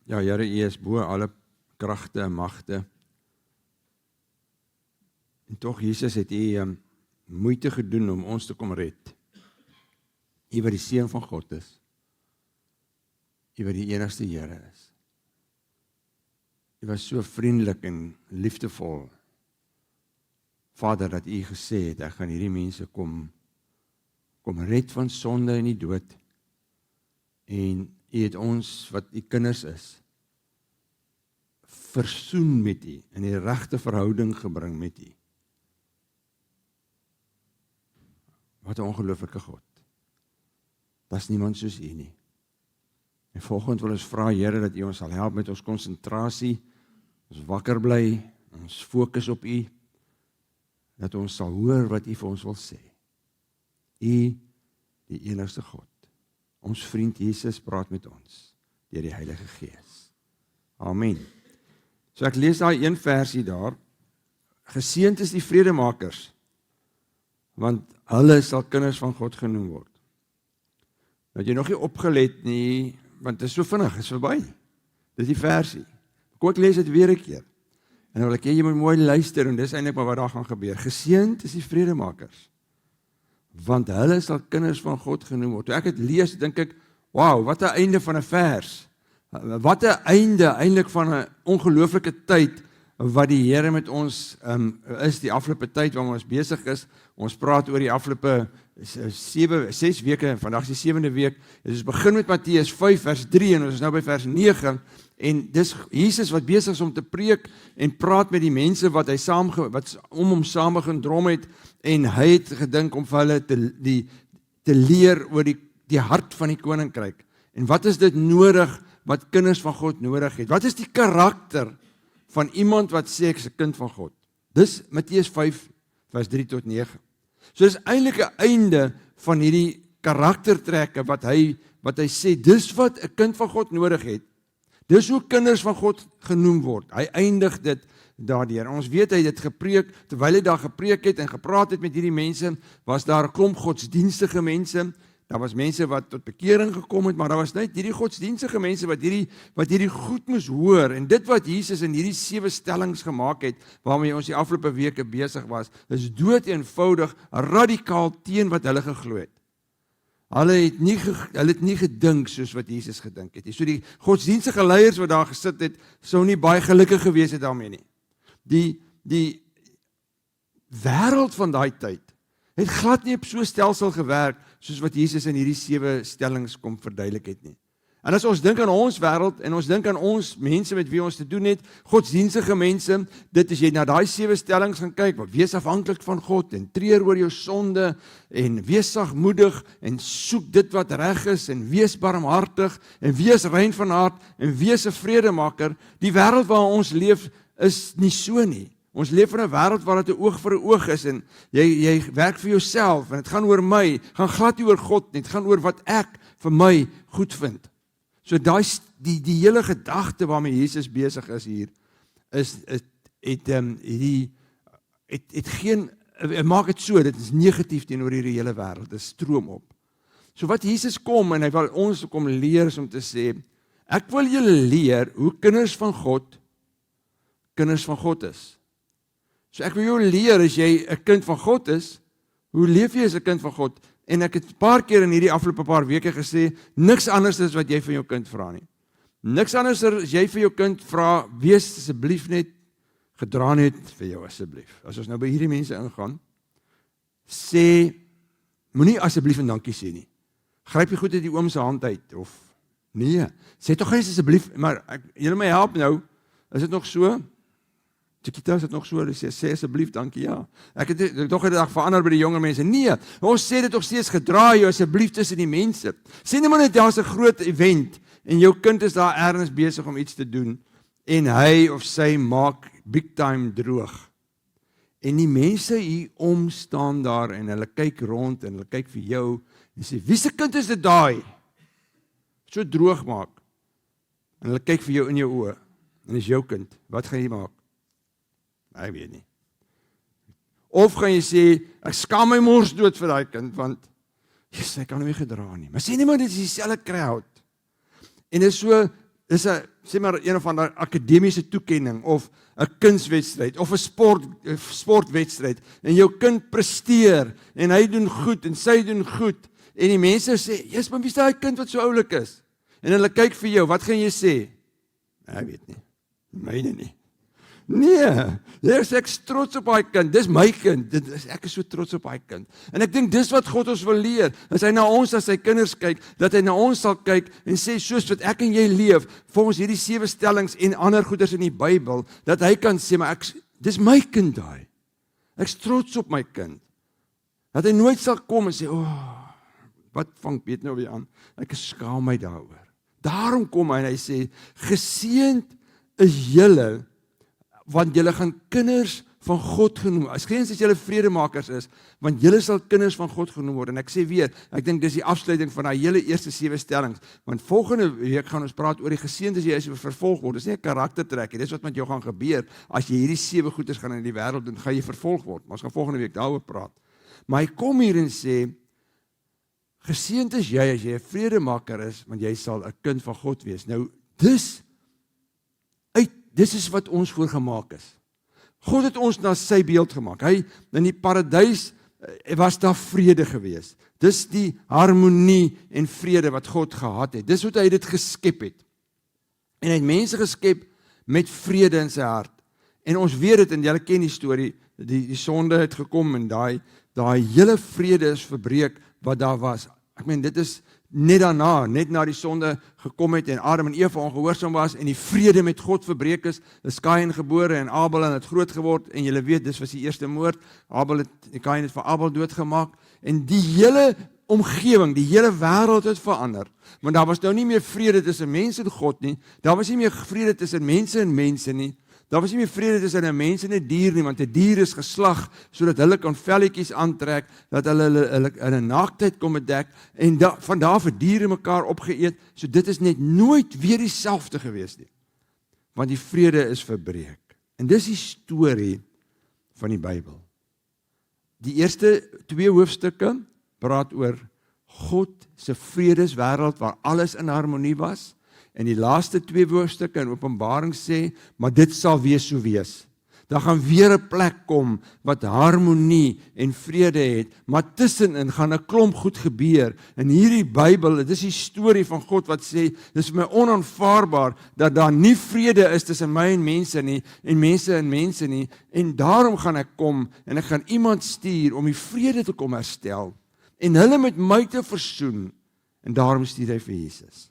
Ja, Here, U is bo alle kragte en magte. En tog, Jesus, het U moeite gedoen om ons te kom red. U wat die Seun van God is. U wat die enigste Here is. U was so vriendelik en liefdevol, Vader, dat U gesê het, ek gaan hierdie mense kom red van sonde en die dood. En U het ons, wat U kinders is, versoen met U, in die regte verhouding gebring met U. Wat 'n ongelooflike God. Daar's niemand soos U nie. En volgende wil ons vra, Here, dat U ons sal help met ons konsentrasie, ons wakker bly, ons fokus op U, dat ons sal hoor wat U vir ons wil sê. U, die enigste God. Ons vriend Jesus praat met ons, deur die Heilige Gees. Amen. So ek lees daai een versie daar, geseënd is die vredemakers, want hulle sal kinders van God genoem word. Dat jy nog nie opgelet nie, want het is so vinnig, het is verby. Dis die versie. Kom ek lees dit weer 'n keer. En dan wil ek jy moet mooi luister, en dis eintlik maar wat daar gaan gebeur. Geseënd is die vredemakers, want hulle sal kinders van God genoem word. Toe ek het lees, dink ek, wow, wat 'n einde van 'n vers. Wat 'n einde eintlik van 'n ongelooflike tyd wat die Here met ons is die afgelope tyd waar ons besig is. Ons praat oor die afgelope 6 weke, vandag is die 7de week. Dit is begin met Matteus 5 vers 3 en ons is nou by vers 9 en dis Jesus wat besig is om te preek en praat met die mense wat om hom saamgedrom het en hy het gedink om vir hulle te leer oor die hart van die koninkryk. En wat is dit nodig wat kinders van God nodig het? Wat is die karakter van iemand wat sê ek is 'n kind van God? Dis Matteus 5 vers 3 tot 9. So dis eintlik 'n einde van hierdie karaktertrekke wat hy sê, dis wat 'n kind van God nodig het. Dis hoe kinders van God genoem word. Hy eindig dit daardeur. Ons weet hy het dit gepreek, terwyl hy daar gepreek het en gepraat het met hierdie mense, was daar 'n klomp godsdienstige mense. Daar was mense wat tot bekering gekom het, maar daar was net hierdie godsdienstige mense wat hierdie goed moes hoor. En dit wat Jesus in hierdie 7 stellings gemaak het, waarmee ons die afgelope weke besig was, is dood eenvoudig, radikaal teen wat hulle geglo het. Hulle het nie gedink soos wat Jesus gedink het. So die godsdienstige leiers wat daar gesit het, sou nie baie gelukkig gewees het daarmee nie. Die wêreld van daai tyd het glad nie op so 'n stelsel gewerk soos wat Jesus in hierdie 7 stellings kom verduidelik het nie. En as ons dink aan ons wêreld en ons dink aan ons mense met wie ons te doen het, godsdienstige mense, dit as jy na daai 7 stellings gaan kyk, wees afhanklik van God en treur oor jou sonde en wees sagmoedig en soek dit wat reg is en wees barmhartig en wees rein van hart en wees 'n vredemaker. Die wêreld waarin ons leef is nie so nie. Ons leef in 'n wêreld waar dit 'n oog vir 'n oog is en jy werk vir jouself en dit gaan oor my, gaan glad nie oor God nie, dit gaan oor wat ek vir my goed vind. So daai die hele gedagte waarmee Jesus besig is hier maak dit so, dit is negatief teenoor hierdie hele wêreld, dit stroom op. So wat Jesus kom en hy wil ons kom leer is om te sê, ek wil julle leer hoe kinders van God is. So ek wil jou leer, as jy 'n kind van God is, hoe leef jy as 'n kind van God? En ek het 'n paar keer in hierdie afgelope paar weke gesê, niks anders is wat jy van jou kind vra nie. Niks anders as jy vir jou kind vra, wees asseblief net, gedra net vir jou asseblief. As ons nou by hierdie mense ingaan, sê, moenie asseblief en dankie sê nie. Gryp jy goed uit die oom se hand uit, of nee, sê tog eens asseblief, maar julle my help nou, is dit nog so? Chiquita, is dit nog so, sê asseblief, dankie, ja. Ek het toch 'n dag verander by die jonger mense, nee, ons sê dit toch steeds, gedra jou asseblief tussen die mense. Sê nie maar net, daar is 'n groot event, en jou kind is daar ergens besig om iets te doen, en hy of sy maak big time droog. En die mense hier om staan daar, en hulle kyk rond, en hulle kyk vir jou, en sê, wie se kind is dit daai? So droog maak. En hulle kyk vir jou in jou oë, en is jou kind, wat gaan jy maak? Ek weet nie. Of gaan jy sê, ek skaam my mors dood vir daai kind, want hy kan hom nie gedra nie. Maar sê nie maar, dit is dieselfde crowd. En dit is dis 'n sê maar een of ander akademiese toekenning of 'n kunswedstryd of 'n sportwedstryd en jou kind presteer en hy doen goed en sy doen goed en die mense sê, "Jesus, maar wie is daai kind wat so oulik is?" En hulle kyk vir jou, wat gaan jy sê? Ek weet nie. Myne nie. Nee, ek is trots op daai kind. Dis my kind. Ek is so trots op daai kind. En ek dink dis wat God ons wil leer. As hy na ons as sy kinders kyk, dat hy na ons sal kyk en sê soos wat ek en jy leef, volgens hierdie 7 stellings en ander goeders in die Bybel, dat hy kan sê, maar dis my kind daai. Ek is trots op my kind. Dat hy nooit sal kom en sê, wat vang Piet nou weer aan? Ek skaam my daaroor. Daarom kom hy en hy sê, geseënd is julle, want julle gaan kinders van God genoem. As geen as julle vredemakers is, want julle sal kinders van God genoem word. En ek sê weer, ek dink dis die afsluiting van daai hele eerste 7 stellings. Want volgende week gaan ons praat oor die geseënd as jy vervolg word. Dis nie 'n karaktertrek nie. Dis wat met jou gaan gebeur as jy hierdie 7 goeders gaan in die wêreld doen, gaan jy vervolg word. Maar ons gaan volgende week daaroor praat. Maar hy kom hier en sê, geseënd is jy as jy 'n vredemaker is, want jy sal 'n kind van God wees. Nou, dis is wat ons voorgemaak is. God het ons na sy beeld gemaak. Hy, in die paradys, was daar vrede gewees. Dis die harmonie en vrede wat God gehad het. Dis wat hy dit geskep het. En hy het mense geskep met vrede in sy hart. En ons weet dit, en julle ken die storie, die sonde het gekom en daai hele vrede is verbreek wat daar was. Ek meen, dit is net na die sonde gekom het en Adam en Eva ongehoorsaam was en die vrede met God verbreek is Kain gebore en Abel het groot geword en julle weet, dis was die eerste moord. Kain het vir Abel doodgemaak en die hele omgewing, die hele wêreld het verander. Want daar was nou nie meer vrede tussen mense en God nie. Daar was nie meer vrede tussen mense en mense nie. Daar was nie meer vrede tussen 'n mens en 'n dier nie, want 'n dier is geslag sodat hulle kan velletjies aantrek, dat hulle in 'n naaktheid kom bedek en van daar vir diere mekaar opgeëet. So dit is net nooit weer dieselfde gewees nie. Want die vrede is verbreek. En dis die storie van die Bybel. Die eerste 2 hoofstukke praat oor God se vredeswêreld waar alles in harmonie was. En die laaste 2 hoofstukke in Openbaring sê, maar dit sal wees so wees. Daar gaan weer 'n plek kom wat harmonie en vrede het, maar tussenin gaan 'n klomp goed gebeur. En hierdie Bybel, dit is die storie van God wat sê, dis vir my onaanvaarbaar dat daar nie vrede is tussen my en mense nie, en mense nie, en daarom gaan ek kom en ek gaan iemand stuur om die vrede te kom herstel en hulle met my te versoen. En daarom stuur hy vir Jesus.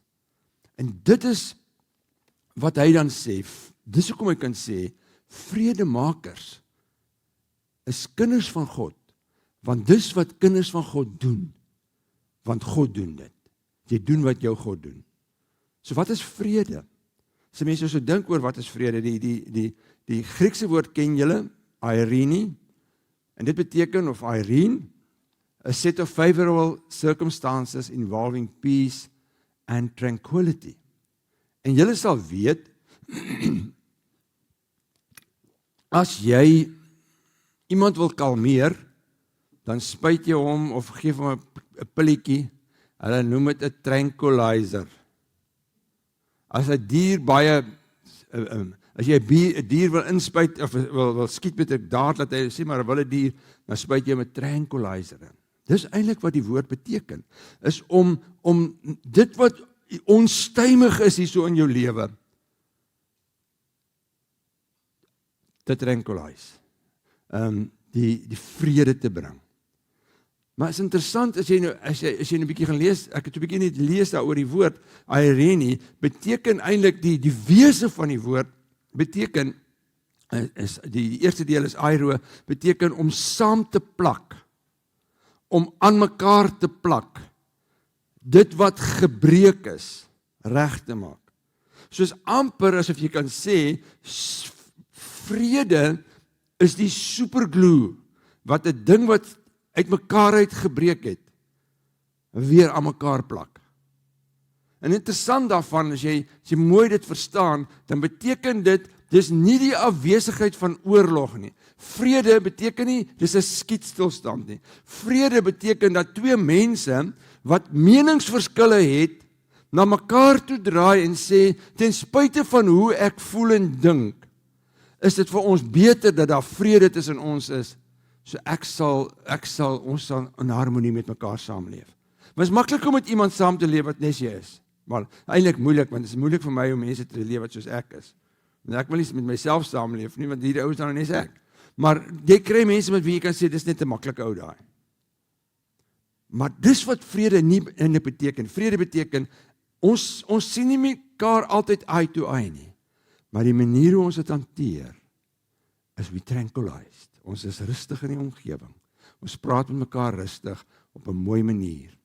En dit is wat hy dan sê, dis hoekom hy kan sê, vredemakers is kinders van God, want dis wat kinders van God doen, want God doen dit. Jy doen wat jou God doen. So wat is vrede? As mense so dink oor wat is vrede, die Griekse woord ken julle, Irene, en dit beteken, of Irene, a set of favorable circumstances involving peace and tranquility. En julle sal weet, as jy iemand wil kalmeer, dan spuit jy hom of geef hom 'n pilletjie, hulle noem dit 'n tranquilizer. As 'n dier baie, as jy 'n dier wil inspuit, of wil skiet met 'n daad, laat hy sê maar 'n wilde dier, dan spuit jy met tranquilizer in. Dis eintlik wat die woord beteken, is om dit wat onstuimig is hier so in jou lewe, te tranquilize, die vrede te bring. Maar is interessant, as jy nou 'n bietjie gaan lees, ek het 'n bietjie net lees daar oor die woord, Irene, beteken eintlik die wese van die woord, beteken, die eerste deel is airo, beteken om saam te plak, om aan mekaar te plak, dit wat gebreek is, reg te maak. Soos amper asof jy kan sê, vrede is die superglue, wat 'n ding wat uit mekaar uit gebreek het, weer aan mekaar plak. En interessant daarvan, as jy mooi dit verstaan, dan beteken dit, dis nie die afwesigheid van oorlog nie. Vrede beteken nie, dis 'n skietstilstand nie. Vrede beteken dat 2 mense, wat meningsverskille het, na mekaar toe draai en sê, ten spyte van hoe ek voel en dink, is dit vir ons beter dat daar vrede tussen ons is, so ons sal in harmonie met mekaar saamleef. Maar het is maklik om met iemand saam te leef wat net jy is. Maar eintlik moeilik, want het is moeilik vir my om mense te leef wat soos ek is. Want ek wil nie met myself saamleef nie, want hierdie ou is dan net ek. Maar jy kry mense met wie jy kan sê, dis net 'n maklike ou daai. Maar dis wat vrede nie beteken. Vrede beteken, ons sien nie mekaar altyd eye to eye nie. Maar die manier hoe ons dit hanteer, is we tranquilized. Ons is rustig in die omgewing. Ons praat met mekaar rustig, op 'n mooi manier.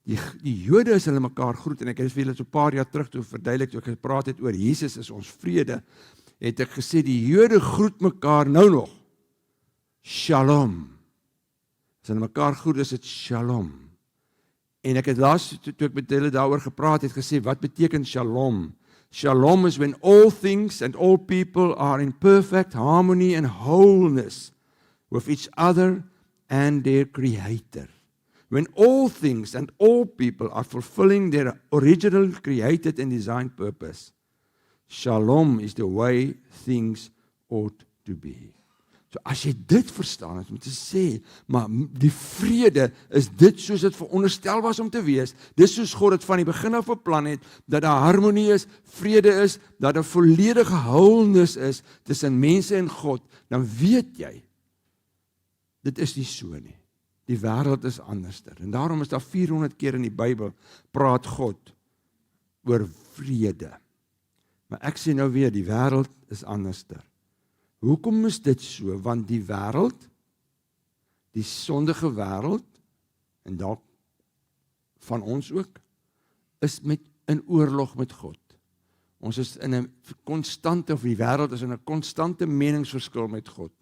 Die Jode is hulle mekaar groet, en ek het vir julle so 'n paar jaar terug toe verduidelik, toe ek gepraat het oor Jesus is ons vrede, het ek gesê, die Jode groet mekaar nou nog, Shalom. As hulle mekaar groet, is dit Shalom. En ek het laas, toe ek met hulle daaroor gepraat het, gesê, wat beteken Shalom? Shalom is when all things and all people are in perfect harmony and wholeness with each other and their Creator. When all things and all people are fulfilling their original created and designed purpose, Shalom is the way things ought to be. So as jy dit verstaan, is om te sê, maar die vrede is dit soos dit veronderstel was om te wees. Dis soos God dit van die begin af beplan het, dat daar harmonie is, vrede is, dat daar volledige wholeness is tussen mense en God, dan weet jy, dit is nie so nie. Die wêreld is anderster. En daarom is daar 400 keer in die Bybel praat God oor vrede. Maar ek sê nou weer, die wêreld is anderster. Hoekom is dit so? Want die wêreld, die sondige wêreld, en dalk van ons ook, is in oorlog met God. Ons is in 'n konstante, of die wêreld is in 'n konstante meningsverskil met God,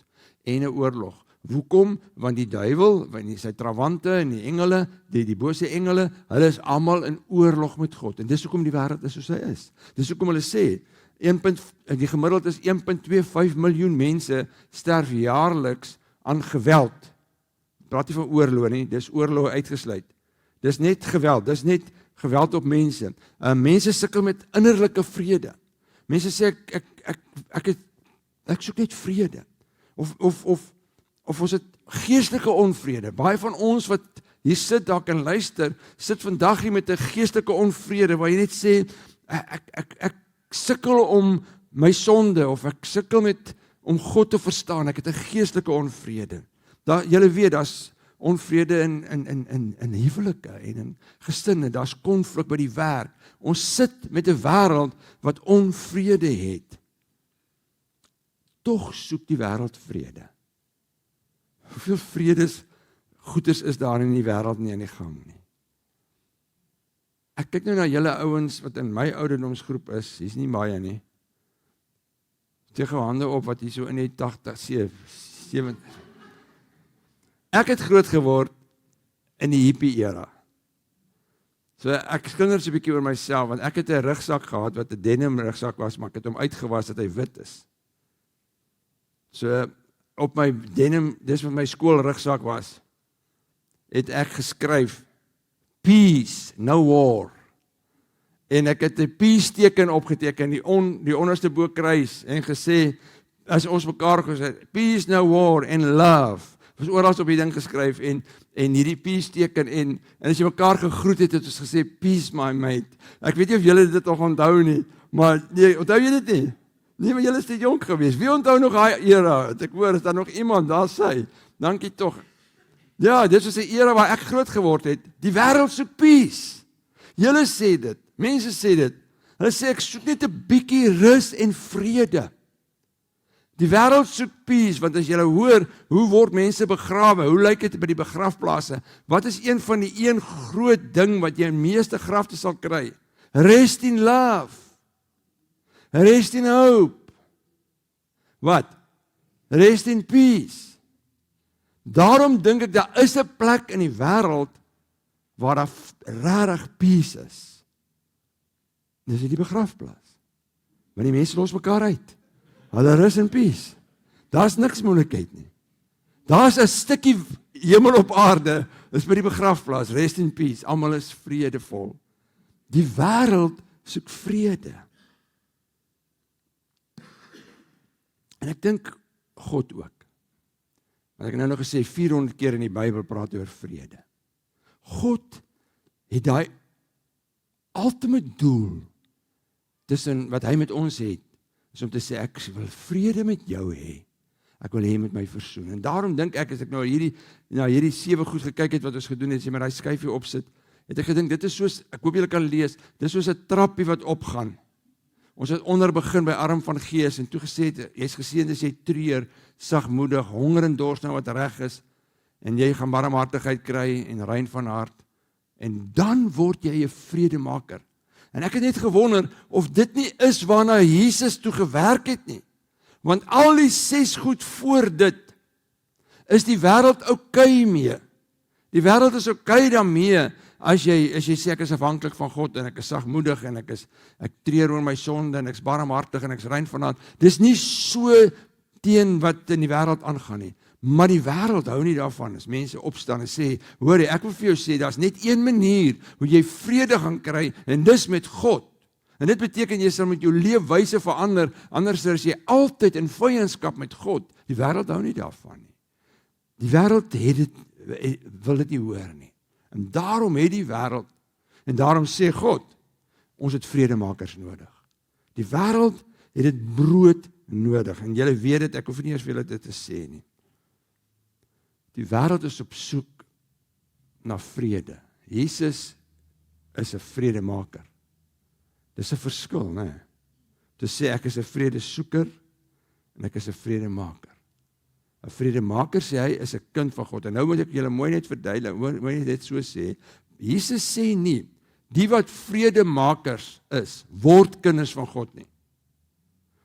en 'n oorlog. Hoekom? Want die duiwel, sy trawante en die engele, die bose engele, hulle is almal in oorlog met God. En dis hoekom die wêreld is soos hy is. Dis hoekom hulle sê, die gemiddeld is 1,25 miljoen mense sterf jaarliks aan geweld. Praat nie van oorlog nie, dis oorlog uitgesluit. Dis net geweld, dis net geweld op mense. Mense sukkel met innerlike vrede. Mense sê, ek soek net vrede. Of ons het geestelike onvrede. Baie van ons wat hier sit, dalk en luister, sit vandag hier met 'n geestelike onvrede, waar jy net sê, ek sukkel om my sonde, of ek sukkel om God te verstaan, ek het 'n geestelike onvrede. Julle weet, daar's onvrede in huwelike en in gesinne, daar's konflik by die werk. Ons sit met 'n wêreld wat onvrede het. Tog soek die wêreld vrede. Hoeveel vredes goeders is daar in die wêreld nie aan die gang nie. Ek kyk nou na julle ouens wat in my ouderdomsgroep is, hier's nie baie nie. Steek jou hande op wat hier so in die 80, 70. Ek het groot geword in die hippie era. So ek skinder so 'n bietjie oor myself, want ek het 'n rugsak gehad wat 'n denim rugsak was, maar ek het hom uitgewas dat hy wit is. So op my denim, dis wat my skoolrugsak was, het ek geskryf, Peace, no war. En ek het 'n peace teken opgeteken, die onderste bo kruis, en gesê, as ons mekaar gesê, Peace, no war, and love. Was oral op die ding geskryf, en hierdie peace teken, en as jy mekaar gegroet het ons gesê, Peace, my mate. Ek weet nie of julle dit nog onthou nie, maar nee, onthou jy dit nie? Nee, maar julle is te jonk geweest. Wie onthou nog daai era? Ek hoor, is daar nog iemand, daar sê, dankie tog. Ja, dit was 'n era waar ek groot geword het. Die wêreld soek peace. Julle sê dit, mense sê dit. Hulle sê ek soek net 'n bietjie rus en vrede. Die wêreld soek peace, want as jy hoor, hoe word mense begrawe? Hoe lyk dit by die begrafplase? Wat is een van die een groot ding wat jy in meeste grafte sal kry? Rest in love. Rest in hope. Wat? Rest in peace. Daarom dink ek, daar is 'n plek in die wêreld waar daar regtig peace is. Dis die begrafplaas. Want die mense los mekaar uit. Hulle is in peace. Daar's niks moeilikheid nie. Daar's 'n stukkie hemel op aarde, is by die begrafplaas, rest in peace. Almal is vredevol. Die wêreld soek vrede. En ek dink God ook. Want ek het nou nog gesê 400 keer in die Bybel praat oor vrede. God het daai ultimate doel tussen wat hy met ons het, is om te sê ek wil vrede met jou hê. Ek wil hê met my versoen. En daarom dink ek as ek nou hierdie 7 goed gekyk het wat ons gedoen het, as jy met daai skyfie opsit, het ek gedink dit is soos, ek hoop julle kan lees, dit is soos 'n trappie wat opgaan. Ons het onder begin by arm van gees en toe gesê, jy's geseënd as jy treur, sagmoedig, honger en dors nou wat reg is, en jy gaan barmhartigheid kry en rein van hart, en dan word jy 'n vredemaker. En ek het net gewonder of dit nie is waarna Jesus toe gewerk het nie. Want al die 6 goed voor dit, is die wêreld oukei mee. Die wêreld is oukei daarmee, as jy sê ek is afhanklik van God, en ek is sagmoedig, en ek treur oor my sonde, en ek is barmhartig, en ek is rein van hart. Dis nie so teen wat in die wêreld aangaan nie. Maar die wêreld hou nie daarvan, as mense opstaan en sê, hoor jy, ek wil vir jou sê, daar's net een manier, hoe jy vrede gaan kry, en dis met God. En dit beteken, jy sal met jou leefwyse verander, anders is jy altyd in vyandskap met God. Die wêreld hou nie daarvan nie. Die wêreld wil dit nie hoor nie. En daarom het die wêreld, en daarom sê God, ons het vredemakers nodig. Die wêreld het dit brood nodig, en julle weet dit, ek hoef nie eers vir julle dit te sê nie. Die wêreld is op soek na vrede. Jesus is 'n vredemaker. Dis 'n verskil, né? Te sê ek is 'n vredesoeker en ek is 'n vredemaker. 'n Vredemaker sê hy is 'n kind van God. En nou moet ek julle mooi net verduidelik, mooi net dit so sê. Jesus sê nie die wat vredemakers is, word kinders van God nie.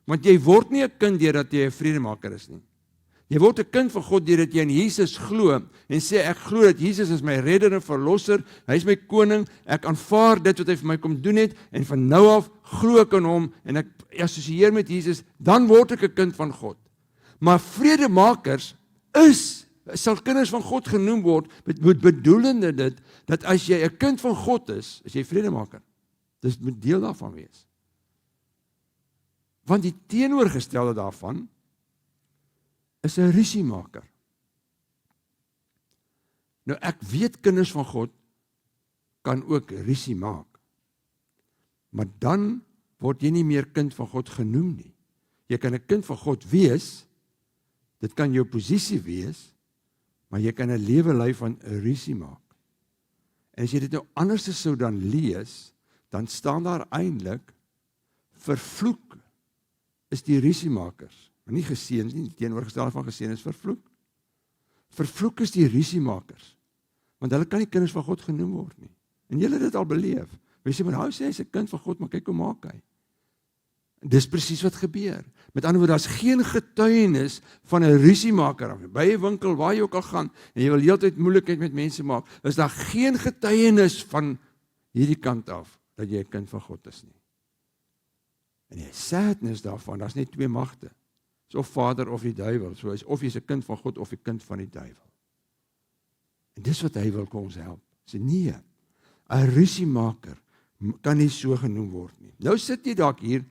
Want jy word nie 'n kind deurdat jy 'n vredemaker is nie. Jy word 'n kind van God deurdat jy in Jesus glo en sê ek glo dat Jesus is my redder en verlosser, hy is my koning, ek aanvaar dit wat hy vir my kom doen het en van nou af glo ek in hom en ek assosieer met Jesus, dan word ek 'n kind van God. Maar vredemakers sal kinders van God genoem word, bedoelende dit dat as jy 'n kind van God is jy vredemaker. Dis moet deel daarvan wees. Want die teenoorgestelde daarvan is 'n rusiemaker. Nou ek weet kinders van God kan ook rusie maak. Maar dan word jy nie meer kind van God genoem nie. Jy kan 'n kind van God wees, dit kan jou posisie wees, maar jy kan 'n lewe lei van 'n rusie maak. En as jy dit nou anders sou dan lees, dan staan daar eintlik vervloek is die rusiemakers. Nie geseënd nie, teenoorgestelde van geseënd is vervloek. Vervloek is die rusiemakers, want hulle kan nie kinders van God genoem word nie. En julle het dit al beleef. Jy sê, maar nou sê hy is 'n kind van God, maar kyk hoe maak hy. En dis presies wat gebeur. Met ander woorde, daar's geen getuienis van 'n rusiemaker af. By 'n winkel waar jy ook al gaan en jy wil heeltyd moeilikheid met mense maak, is daar geen getuienis van hierdie kant af dat jy 'n kind van God is nie. En die sadness daarvan, daar's net twee magte. Dis of Vader of die duiwel. So is of jy's 'n kind van God of 'n kind van die duiwel. En dis wat hy wil kom ons help. Sê nee, 'n rusiemaker kan nie so genoem word nie. Nou sit jy dalk hier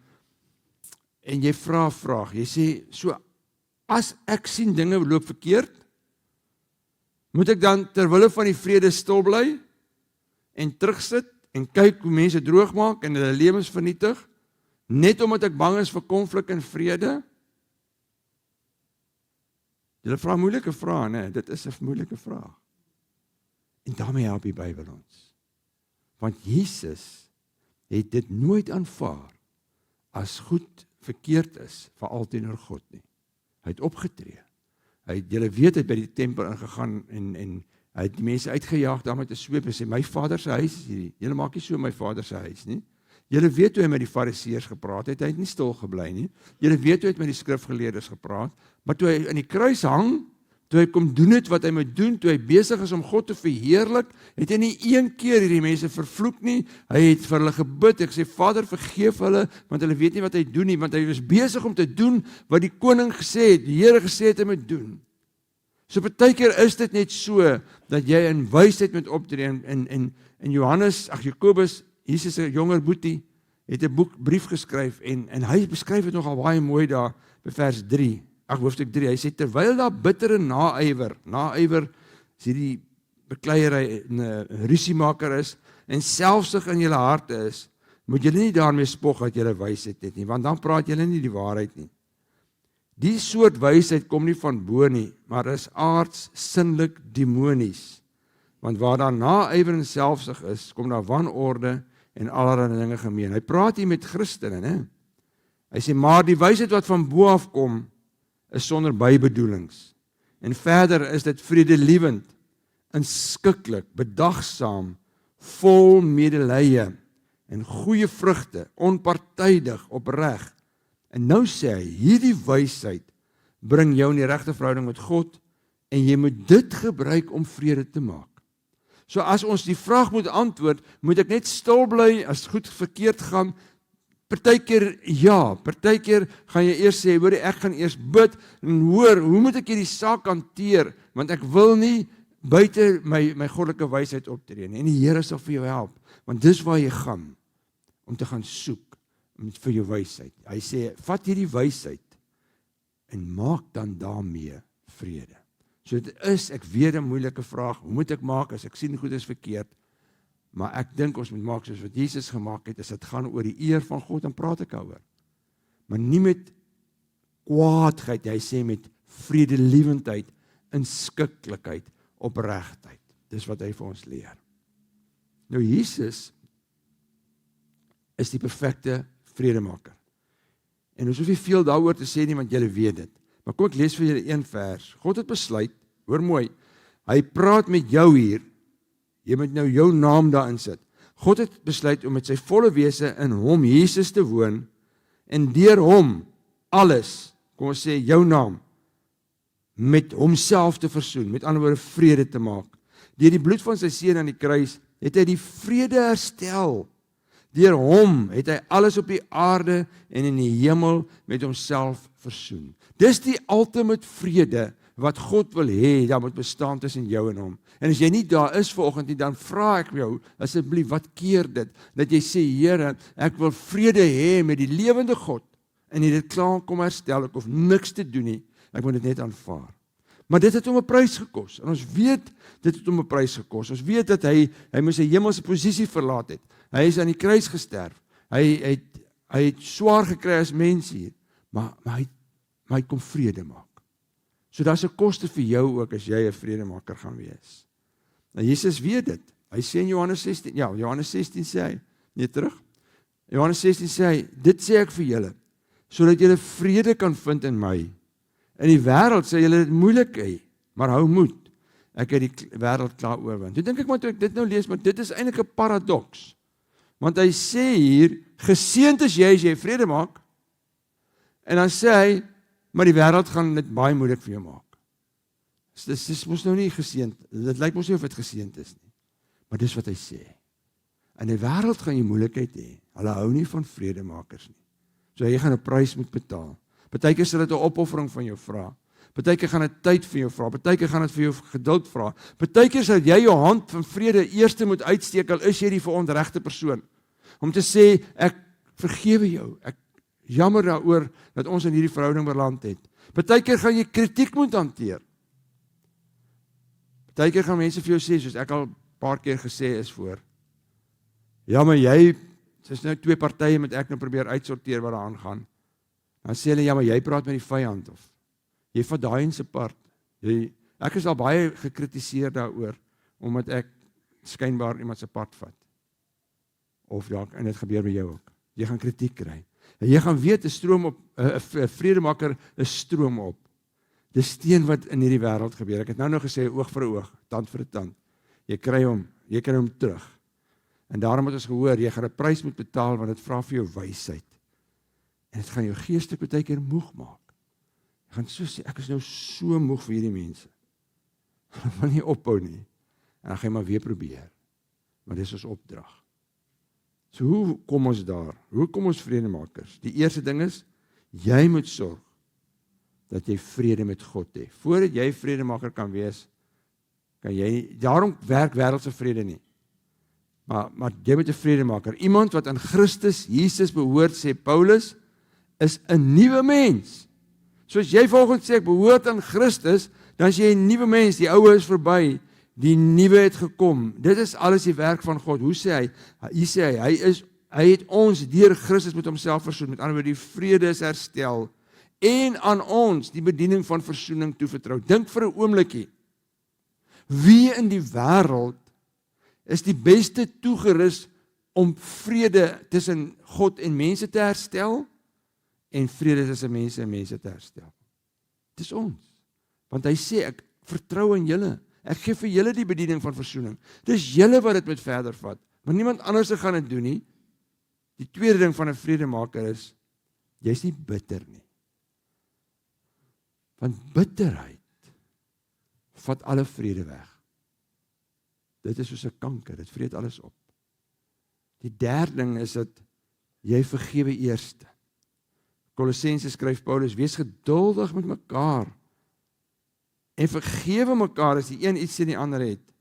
en jy vra 'n vraag. Jy sê, so as ek sien dinge loop verkeerd, moet ek dan terwille van die vrede stil bly en terugsit en kyk hoe mense droog maak en hulle lewens vernietig, net omdat ek bang is vir konflik en vrede? Julle vra moeilike vrae, né? Dit is 'n moeilike vraag. En daarmee help die Bybel ons. Want Jesus het dit nooit aanvaar as goed verkeerd is vir altyd God nie. Hy het opgetree. Julle weet hy het by die tempel ingegaan en hy het die mense uitgejaag daar met 'n sweep en sê my Vader se huis is hierdie. Julle maak nie so my Vader se huis nie. Julle weet hoe hy met die fariseërs gepraat het, hy het nie stil gebly nie. Julle weet hoe hy het met die skrifgeleerdes gepraat, maar toe hy in die kruis hang, toe hy kom doen het wat hy moet doen, toe hy besig is om God te verheerlik, het hy nie een keer hierdie mense vervloek nie. Hy het vir hulle gebid, ek sê Vader vergeef hulle, want hulle weet nie wat hy doen nie, want hy was besig om te doen wat die koning gesê het, die Here gesê het hy moet doen. So partykeer is dit net so, dat jy in wysheid moet optree, en Jakobus Jesus 'n jonger boetie, het 'n brief geskryf en hy beskryf dit nogal baie mooi daar by vers 3, hoofstuk 3. Hy sê terwyl daar bittere naaiwer is hierdie bekleierery 'n rusiemaker is en selfsug in julle harte is, moet julle nie daarmee spog dat julle wysheid het nie, want dan praat julle nie die waarheid nie. Die soort wysheid kom nie van bo nie, maar is aards, sinlik, demonies. Want waar daar naaiwer en selfsug is, kom daar wanorde en allerlei dinge gemeen. Hy praat hier met Christene, né? Hy sê, maar die wysheid wat van bo af kom, is sonder bybedoelings. En verder is dit vredelievend, inskikkelik, bedagsaam, vol medelee en goeie vrugte, onpartydig, opreg. En nou sê hy, hierdie wysheid bring jou in die regte verhouding met God en jy moet dit gebruik om vrede te maak. So as ons die vraag moet antwoord, moet ek net stil bly as goed verkeerd gaan. Partykeer ja, partykeer gaan jy eers sê, hoor, ek gaan eers bid en hoor, hoe moet ek hierdie saak hanteer? Want ek wil nie buite my goddelike wysheid optree nie. En die Here sal vir jou help, want dis waar jy gaan om te gaan soek vir jou wysheid. Hy sê, vat hierdie wysheid en maak dan daarmee vrede. So dit is, ek weet 'n moeilike vraag, hoe moet ek maak as ek sien goed is verkeerd? Maar ek dink ons moet maak soos wat Jesus gemaak het, as dit gaan oor die eer van God, dan praat ek daaroor. Maar nie met kwaadheid, hy sê met vredelievendheid, inskikkelikheid, opregtheid. Dis wat hy vir ons leer. Nou Jesus is die perfekte vredemaker. En ons hoef nie veel daaroor te sê nie, want julle weet dit. Maar kom ek lees vir julle een vers. God het besluit, hoor mooi, hy praat met jou hier, jy moet nou jou naam daarin sit. God het besluit om met sy volle wese in hom, Jesus, te woon, en deur hom alles, kom ons sê jou naam, met homself te versoen, met ander woorde vrede te maak. Deur die bloed van sy seun aan die kruis, het hy die vrede herstel. Deur hom het hy alles op die aarde en in die hemel met homself versoen. Dis die ultimate vrede wat God wil hê, dat moet bestaan tussen jou en hom. En as jy nie daar is vanoggend nie, dan vra ek jou, asseblief, wat keer dit? Dat jy sê, Here, ek wil vrede hê met die lewende God, en jy dit klaar kom herstel, ek hoef niks te doen nie, ek moet dit net aanvaar. Maar dit het hom 'n prys gekos, en ons weet, dit het hom 'n prys gekos. Ons weet dat hy moes sy hemelse posisie verlaat het. Hy is aan die kruis gesterf. Hy het swaar gekry as mens hier, maar hy kom vrede maak. So daar's 'n koste vir jou ook as jy 'n vredemaker gaan wees. Nou Jesus weet dit. Hy sê in Johannes 16, Johannes 16 sê hy, net terug. Johannes 16 sê hy, dit sê ek vir julle, sodat julle vrede kan vind in my. In die wêreld sê julle dit moeilik hê, maar hou moed. Ek het die wêreld klaar oorwin. Toe dink ek maar toe ek dit nou lees, maar dit is eintlik 'n paradoks. Want hy sê hier, geseënd is jy as jy vrede maak. En dan sê hy, maar die wêreld gaan dit baie moeilik vir jou maak. Dis mos nou nie geseënd. Dit lyk mos nie of dit geseënd is nie. Maar dis wat hy sê. In die wêreld gaan jy moeilikheid hê. Hulle hou nie van vredemakers nie. So jy gaan 'n prys moet betaal. Partykeer sal dit 'n opoffering van jou vra. Partykeer gaan dit tyd vir jou vra. Partykeer gaan dit vir jou geduld vra. Partykeer sal jy jou hand van vrede eers moet uitsteek, al is jy die verontregte persoon. Om te sê, ek vergewe jou. Ek jammer daaroor dat ons in hierdie verhouding beland het. Partykeer gaan jy kritiek moet hanteer. Partykeer gaan mense vir jou sê, soos ek al 'n paar keer gesê is voor. Ja, maar dis nou twee partye met ek nou probeer uitsorteer wat daar aangaan. Dan sê hulle, ja, maar jy praat met die vyand of jy vat daai in se part. Ek is al baie gekritiseer daaroor, omdat ek skynbaar iemand se part vat. Of ja, en dit gebeur by jou ook. Jy gaan kritiek kry. En jy gaan weet, 'n stroom op, 'n vredemaker, 'n stroom op. Dis steen wat in hierdie wêreld gebeur. Ek het nou gesê, oog vir oog, tand vir tand. Jy kry hom terug. En daarom het ons gehoor, jy gaan 'n prys moet betaal, want dit vra vir jou wysheid. En dit gaan jou geestelik baie keer moeg maak. Jy gaan so sê, ek is nou so moeg vir hierdie mense. Hulle wil nie ophou nie. En dan gaan jy maar weer probeer. Maar dis ons opdrag. So hoe kom ons daar? Hoe kom ons vredemakers? Die eerste ding is, jy moet sorg dat jy vrede met God het. Voordat jy vredemaker kan wees, kan jy nie, daarom werk wêreldse vrede nie. Maar jy moet 'n vredemaker. Iemand wat aan Christus Jesus behoort, sê Paulus, is 'n nuwe mens. Soos jy volgens sê, ek behoort aan Christus, dan is jy 'n nuwe mens, die ou is verby, die nuwe het gekom. Dit is alles die werk van God. Hoe sê hy? Hier sê hy het ons deur Christus met homself versoen. Met ander woorde, die vrede is herstel en aan ons die bediening van versoening toevertrou. Dink vir 'n oombliekie. Wie in die wêreld is die beste toegerus om vrede tussen God en mense te herstel en vrede tussen mense en mense te herstel? Dis ons. Want hy sê, ek vertrou in julle. Ek gee vir julle die bediening van versoening. Dis julle wat dit moet verder vat. Maar niemand anders gaan dit doen nie. Die tweede ding van 'n vredemaker is, jy's nie bitter nie. Want bitterheid vat alle vrede weg. Dit is soos 'n kanker, dit vreet alles op. Die derde ding is dat jy vergewe eerste. Kolossense skryf Paulus, wees geduldig met mekaar en vergewe mekaar as die een iets teen die ander het.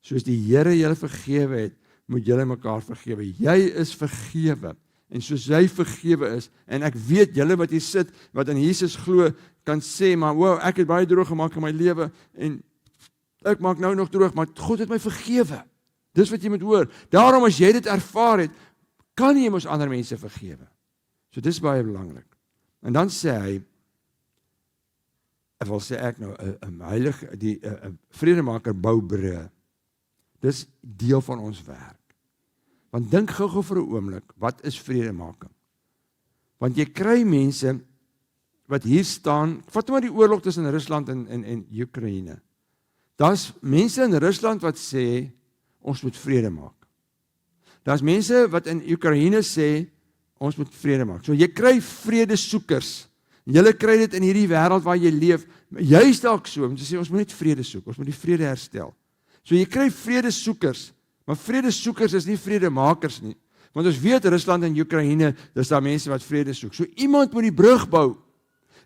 Soos die Here julle vergewe het, moet julle mekaar vergewe. Jy is vergewe. En soos jy vergewe is, en ek weet julle wat hier sit, wat in Jesus glo, kan sê, maar wow, ek het baie droog gemaak in my lewe, en ek maak nou nog droog, maar God het my vergewe. Dis wat jy moet hoor. Daarom as jy dit ervaar het, kan jy mos ander mense vergewe. So dis baie belangrik. En dan sê hy, wil sê ek nou, 'n heilige, die 'n vredemaker bou brûe. Dis deel van ons werk. Want dink gou vir 'n oomblik, wat is vredemaking? Want jy kry mense wat hier staan, vat maar die oorlog tussen Rusland en Oekraïne. Daar's mense in Rusland wat sê, ons moet vrede maak. Daar's mense wat in Oekraïne sê, ons moet vrede maak. So jy kry vredesoekers. Julle kry dit in hierdie wêreld waar jy leef. Jy is dalk so, om te sê, ons moet net vrede soek, ons moet die vrede herstel. So jy kry vredesoekers, maar vredesoekers is nie vredemakers nie. Want ons weet, Rusland en Oekraïne, dis daar mense wat vrede soek. So iemand moet die brug bou.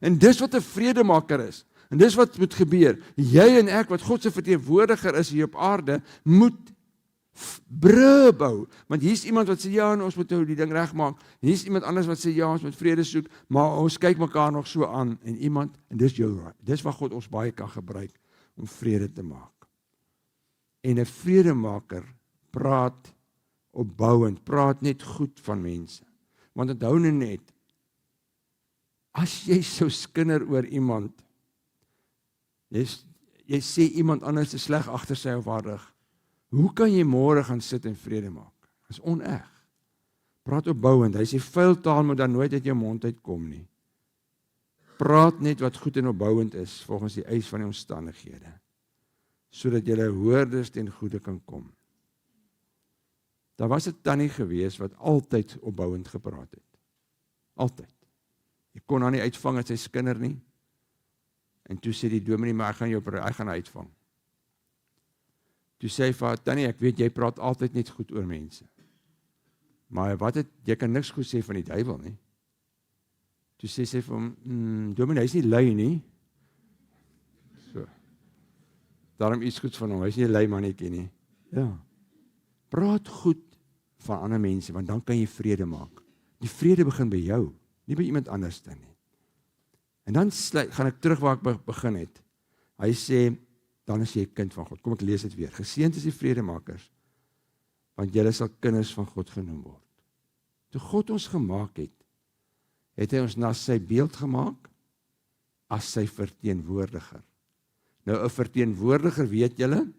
En dis wat 'n vredemaker is. En dis wat moet gebeur. Jy en ek, wat God se verteenwoordiger is hier op aarde, moet brûe bou. Want hier's iemand wat sê, ja, ons moet nou die ding regmaak. Hier's iemand anders wat sê, ja, ons moet vrede soek, maar ons kyk mekaar nog so aan. En dis jou, dis wat God ons baie kan gebruik om vrede te maak. En 'n vredemaker praat opbouend, praat net goed van mense. Want onthou nou net, as jy sou skinder oor iemand, jy sê iemand anders is sleg agter sy of haar rug, hoe kan jy môre gaan sit en vrede maak? Dit is oneg. Praat opbouend, hy sê vuil taal moet dan nooit uit jou mond uitkom nie. Praat net wat goed en opbouend is, volgens die eis van die omstandighede, sodat julle hoorders ten goeie kan kom. Daar was 'n tannie gewees wat altyd opbouend gepraat het. Altyd. Jy kon haar nie uitvang as sy skinder nie. En toe sê die dominee, maar ek gaan uitvang. Toe sê hy vir haar, tannie, ek weet jy praat altyd net goed oor mense. Maar jy kan niks goed sê van die duiwel nie. Toe sê sy vir hom, dominee, hy is nie lui nie. So. Daarom iets goeds van hom, hy is nie 'n lui mannetjie nie. Ja. Praat goed van ander mense, want dan kan jy vrede maak. Die vrede begin by jou, nie by iemand anders nie. En dan gaan ek terug waar ek begin het. Hy sê, dan is jy 'n kind van God. Kom ek lees dit weer. Geseënd is die vredemakers, want julle sal kinders van God genoem word. Toe God ons gemaak het, het hy ons na sy beeld gemaak, as sy verteenwoordiger. Nou 'n verteenwoordiger, weet julle,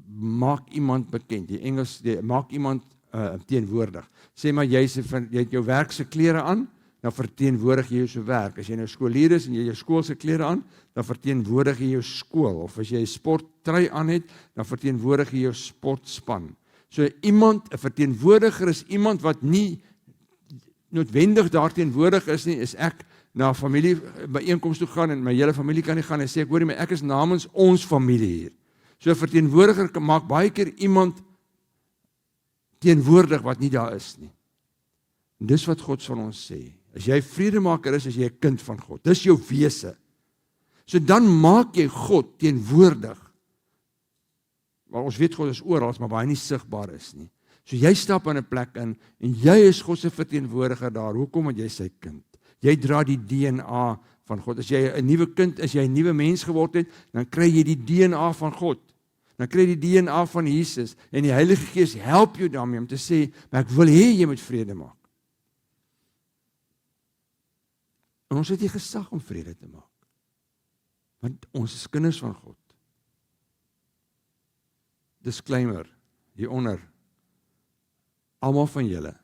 maak iemand bekend. Die Engels, maak iemand teenwoordig. Sê maar jy het jou werk se klere aan, dan verteenwoordig jy jou se werk. As jy nou skoolier is en jy jou skool se klere aan, dan verteenwoordig jy jou skool. Of as jy 'n sporttrui aan het, dan verteenwoordig jy jou sportspan. So 'n verteenwoordiger is iemand wat nie noodwendig daar teenwoordig is nie. Is ek na 'n familie byeenkoms toe gaan en my hele familie kan nie gaan en sê, ek hoor nie, maar ek is namens ons familie hier. So 'n verteenwoordiger maak baie keer iemand teenwoordig wat nie daar is nie. En dis wat God van ons sê. As jy vredemaker is jy 'n kind van God. Dis jou wese. So dan maak jy God teenwoordig Maar ons weet God is oral, maar waar hy nie sigbaar is nie. So jy stap in 'n plek in en jy is God se verteenwoordiger daar. Hoekom? Want jy is sy kind. Jy dra die DNA van God. As jy 'n nuwe kind, as jy 'n nuwe mens geword het, dan kry jy die DNA van God. Dan kry jy die DNA van Jesus en die Heilige Gees help jou daarmee om te sê, maar ek wil hê jy moet vrede maak. En ons het nie gesag om vrede te maak. Want ons is kinders van God. Disclaimer, hieronder. Almal van julle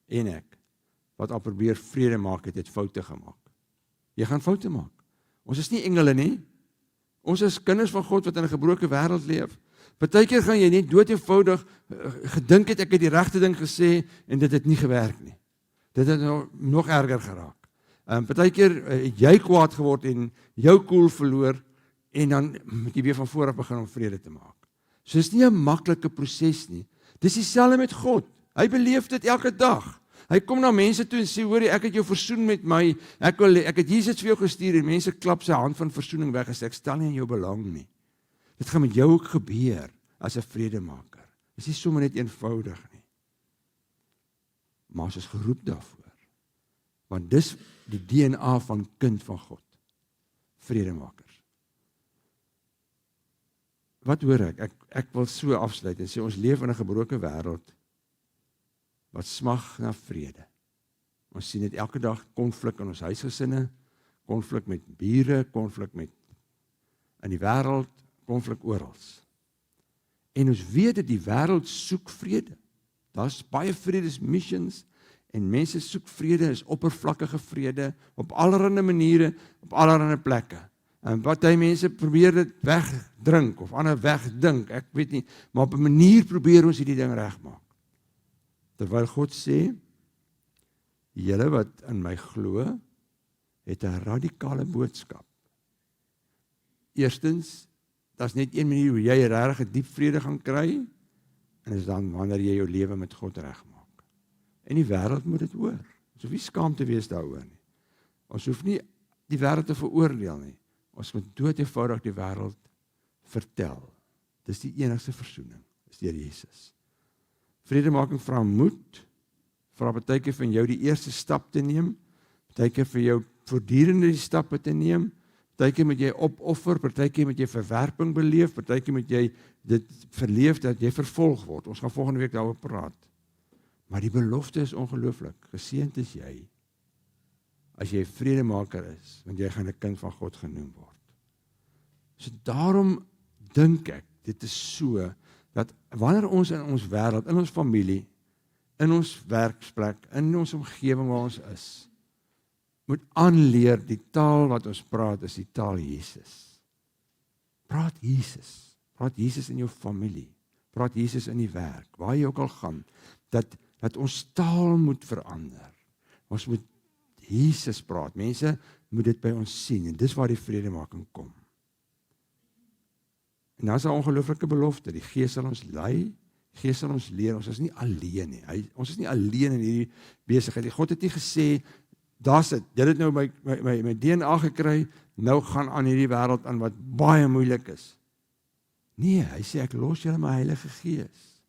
en ek wat al probeer vrede maak het foute gemaak. Jy gaan foute maak. Ons is nie engele nie. Ons is kinders van God wat in 'n gebroke wêreld leef. Partykeer gaan jy net dood eenvoudig gedink het ek het die regte ding gesê en dit het nie gewerk nie. Dit het nog erger geraak. Partykeer het jy kwaad geword en jou koel verloor en dan moet jy weer van voor af begin om vrede te maak. So is nie 'n maklike proses nie. Dis dieselfde met God. Hy beleef dit elke dag. Hy kom na mense toe en sê, hoorie, ek het jou versoen met my, ek het Jesus vir jou gestuur en mense klap sy hand van versoening weg en sê, ek stel nie in jou belang nie. Dit gaan met jou ook gebeur as 'n vredemaker. Dit is nie sommer net eenvoudig nie. Maar ons is geroep daarvoor. Want dis die DNA van kind van God. Vredemakers. Wat hoor ek? Ek wil so afsluit en sê, ons leef in 'n gebroke wêreld wat smag na vrede. Ons sien dit elke dag, konflik in ons huisgesinne, konflik met bure, konflik met in die wêreld, konflik oral. En ons weet dat die wêreld soek vrede. Daar's baie vredesmissions en mense soek vrede, is oppervlakkige vrede op allerlei maniere, op allerlei plekke. En party mense probeer dit wegdrink of ander wegdink, ek weet nie, maar op 'n manier probeer ons hierdie ding regmaak. Terwyl God sê, julle wat in my glo, het 'n radikale boodskap. Eerstens, daar's net een manier hoe jy regtig 'n diep vrede gaan kry, en is dan wanneer jy jou lewe met God regmaak. En die wêreld moet dit hoor. Ons hoef nie skaam te wees daaroor nie. Ons hoef nie die wêreld te veroordeel nie. Ons moet dood eenvoudig die wêreld vertel. Dis die enigste versoening, is deur Jesus. Vredemaking vra moed, vra partykeer van jou die eerste stap te neem, partykeer vir jou voortdurende die stappe te neem, partykeer moet jy opoffer, partykeer moet jy verwerping beleef, partykeer moet jy dit verleef dat jy vervolg word. Ons gaan volgende week daaroor praat. Maar die belofte is ongelooflik. Geseënd is jy as jy 'n vredemaker is, want jy gaan 'n kind van God genoem word. So daarom dink ek, dit is so, dat wanneer ons in ons wêreld, in ons familie, in ons werksplek, in ons omgewing waar ons is, moet aanleer die taal wat ons praat, is die taal Jesus. Praat Jesus. Praat Jesus in jou familie. Praat Jesus in die werk, waar jy ook al gaan, dat ons taal moet verander. Ons moet Jesus praat. Mense moet dit by ons sien, en dis waar die vredemaking kom. En dan is 'n ongelooflike belofte, die Gees sal ons lei, die Gees sal ons leer, ons is nie alleen nie, ons is nie alleen in hierdie besigheid. God het nie gesê, daar's dit, jy het nou my DNA gekry, nou gaan aan hierdie wêreld aan wat baie moeilik is. Nee, hy sê, ek los julle my Heilige Gees.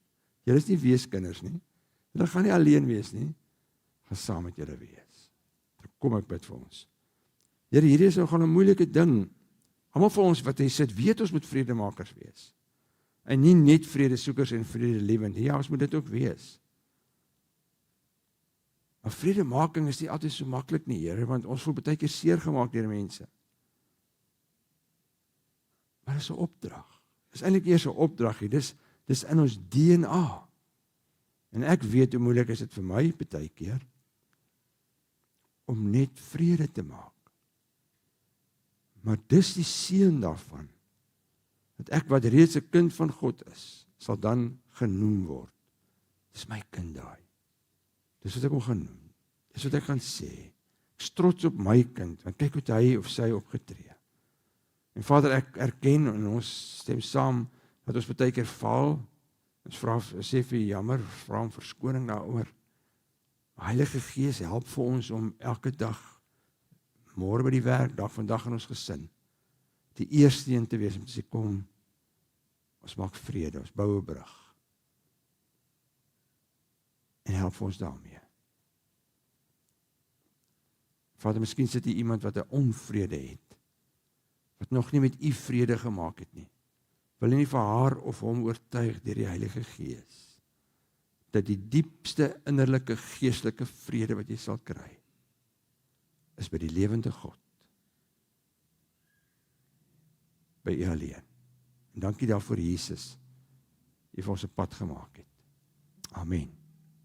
Julle is nie weeskinders nie, julle gaan nie alleen wees nie, gaan saam met julle wees. Dan kom ek bid vir ons. Here, hierdie is nogal 'n moeilike ding. Almal van ons wat hy sit, weet ons moet vredemakers wees. En nie net vredesoekers en vredelewend. Ja, ons moet dit ook wees. Maar vredemaking is nie altyd so maklik nie, Here, want ons voel baie keer seer gemaak deur mense. Maar dit is 'n opdrag. Dit is eintlik eers 'n opdrag hier. Dis in ons DNA. En ek weet hoe moeilik is dit vir my baie keer om net vrede te maak. Maar dis die seën daarvan, dat ek wat reeds 'n kind van God is, sal dan genoem word. Dis my kind daai. Dis wat ek hom gaan noem. Dis wat ek gaan sê. Ek is trots op my kind, want kyk hoe hy of sy opgetree. En Vader, ek erken en ons stem saam dat ons baie keer val. Ons sê vir jammer, vra om verskoning daaroor. Heilige Gees, help vir ons om elke dag, môre by die werk, dag vandag in ons gesin, die eerste een te wees om te sê, kom, Ons maak vrede, ons bou 'n brug. En help ons daarmee. Vader, miskien sit hier iemand wat 'n onvrede het, wat nog nie met U vrede gemaak het nie. Wil nie vir haar of hom oortuig deur die Heilige Gees, dat die diepste innerlike geestelike vrede wat jy sal kry, is by die lewende God, by U alleen. En dankie daarvoor Jesus, U vir ons 'n pad gemaak het. Amen.